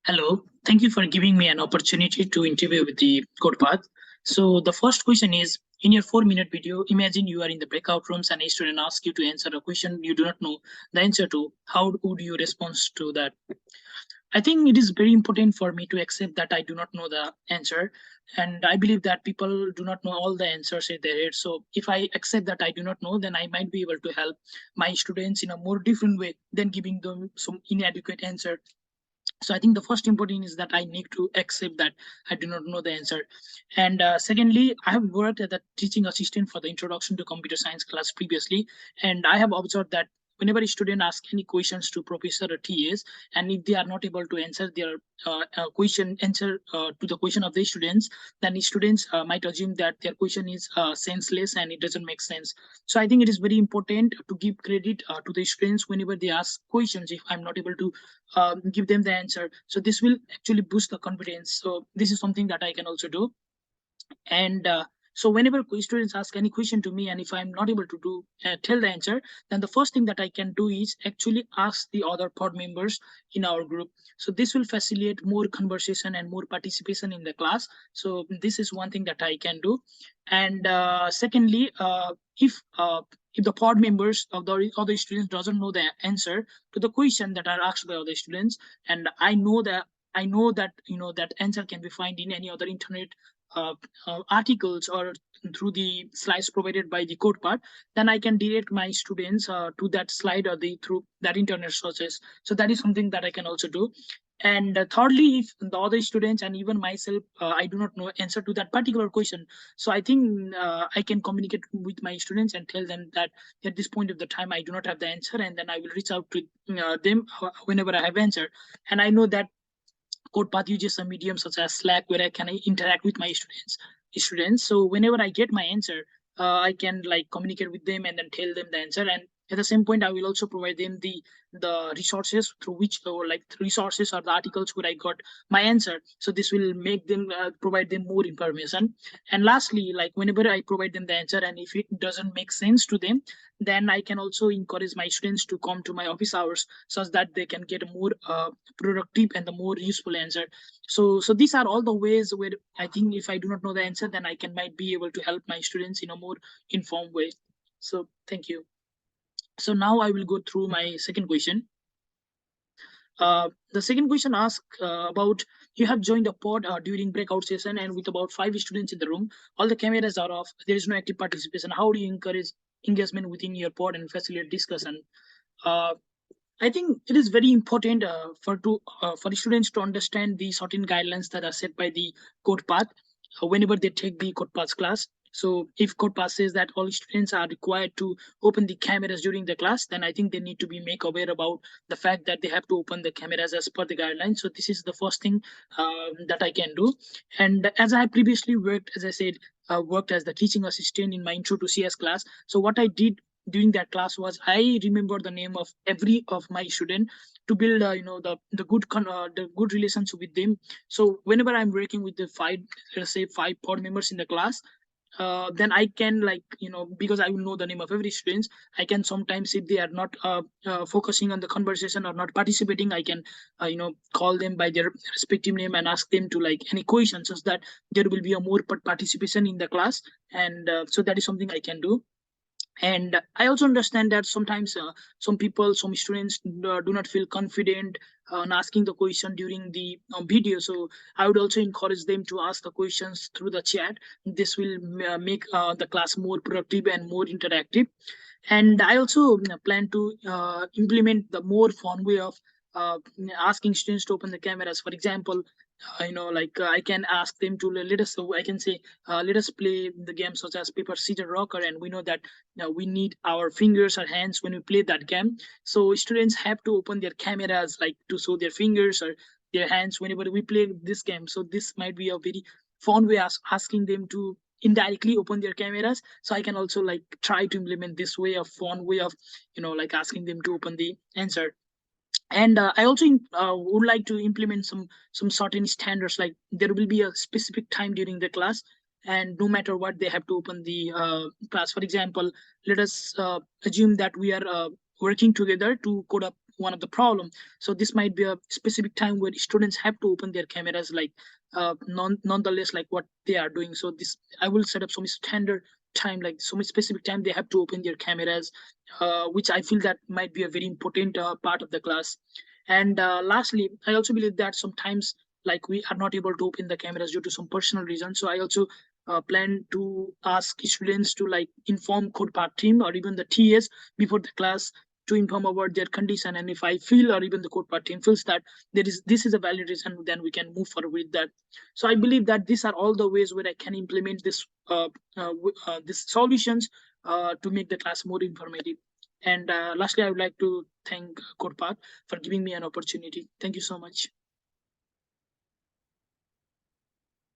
Hello, thank you for giving me an opportunity to interview with the CodePath. So the first question is, in your 4-minute video, imagine you are in the breakout rooms and a student asks you to answer a question you do not know the answer to. How would you respond to that? I think it is very important for me to accept that I do not know the answer. And I believe that people do not know all the answers in their head. So if I accept that I do not know, then I might be able to help my students in a more different way than giving them some inadequate answer. So I think the first important is that I need to accept that I do not know the answer. And secondly, I have worked as a teaching assistant for the introduction to computer science class previously, and I have observed that whenever a student asks any questions to professor or TAs, and if they are not able to answer their answer to the question of the students, then the students might assume that their question is senseless and it doesn't make sense. So I think it is very important to give credit to the students whenever they ask questions. If I'm not able to give them the answer, so this will actually boost the confidence. So this is something that I can also do. And so whenever students ask any question to me, and if I'm not able to tell the answer, then the first thing that I can do is actually ask the other pod members in our group. So this will facilitate more conversation and more participation in the class. So this is one thing that I can do. And secondly, if the pod members of the other students doesn't know the answer to the question that are asked by other students, and I know that that answer can be found in any other internet uh, articles or through the slides provided by the code part, then I can direct my students to that slide or the through that internet sources. So that is something that I can also do. And thirdly, if the other students and even myself, I do not know answer to that particular question, so I think I can communicate with my students and tell them that at this point of the time I do not have the answer, and then I will reach out to them whenever I have answer. And I know that CodePath uses a medium such as Slack where I can interact with my students. So whenever I get my answer, I can like communicate with them and then tell them the answer. And at the same point, I will also provide them the resources through which, or like the resources or the articles where I got my answer. So this will make them provide them more information. And lastly, like whenever I provide them the answer, and if it doesn't make sense to them, then I can also encourage my students to come to my office hours such that they can get a more productive and the more useful answer. So these are all the ways where I think if I do not know the answer, then I can might be able to help my students in a more informed way. So thank you. So now I will go through my second question. The second question asks about, you have joined a pod during breakout session and with about 5 students in the room, all the cameras are off, there is no active participation. How do you encourage engagement within your pod and facilitate discussion? uh, I think it is very important for the students to understand the certain guidelines that are set by the code path whenever they take the code path class. So if code path says that all students are required to open the cameras during the class, then I think they need to be make aware about the fact that they have to open the cameras as per the guidelines. So this is the first thing that I can do. And as I previously worked, as I said, worked as the teaching assistant in my intro to CS class. So what I did during that class was I remember the name of every of my student to build the good relationship with them. So whenever I'm working with the five, let's say 5 board members in the class, then I can, like, because I will know the name of every student, I can sometimes, if they are not focusing on the conversation or not participating, I can call them by their respective name and ask them to like any questions, so that there will be a more participation in the class. And so that is something I can do. And I also understand that sometimes some students do not feel confident on asking the question during the video. So I would also encourage them to ask the questions through the chat. This will make the class more productive and more interactive. And I also plan to implement the more fun way of asking students to open the cameras. For example, I can ask them to let us, so I can say, let us play the game such as paper scissors rocker, and we know that we need our fingers or hands when we play that game. So students have to open their cameras, like to show their fingers or their hands whenever we play this game. So this might be a very fun way of asking them to indirectly open their cameras. So I can also like try to implement this way of fun way of like asking them to open the answer. And I also would like to implement some certain standards, like there will be a specific time during the class, and no matter what, they have to open the class. For example, let us assume that we are working together to code up one of the problem. So this might be a specific time where students have to open their cameras, like nonetheless, like what they are doing. So this, I will set up some standard time, like some specific time they have to open their cameras, which I feel that might be a very important part of the class. And lastly, I also believe that sometimes like we are not able to open the cameras due to some personal reasons. So I also plan to ask students to like inform code part team or even the TS before the class to inform about their condition. And if I feel or even the code part team feels that this is a valid reason, then we can move forward with that. So I believe that these are all the ways where I can implement this solutions to make the class more informative. And lastly, I would like to thank CodePath for giving me an opportunity. Thank you so much.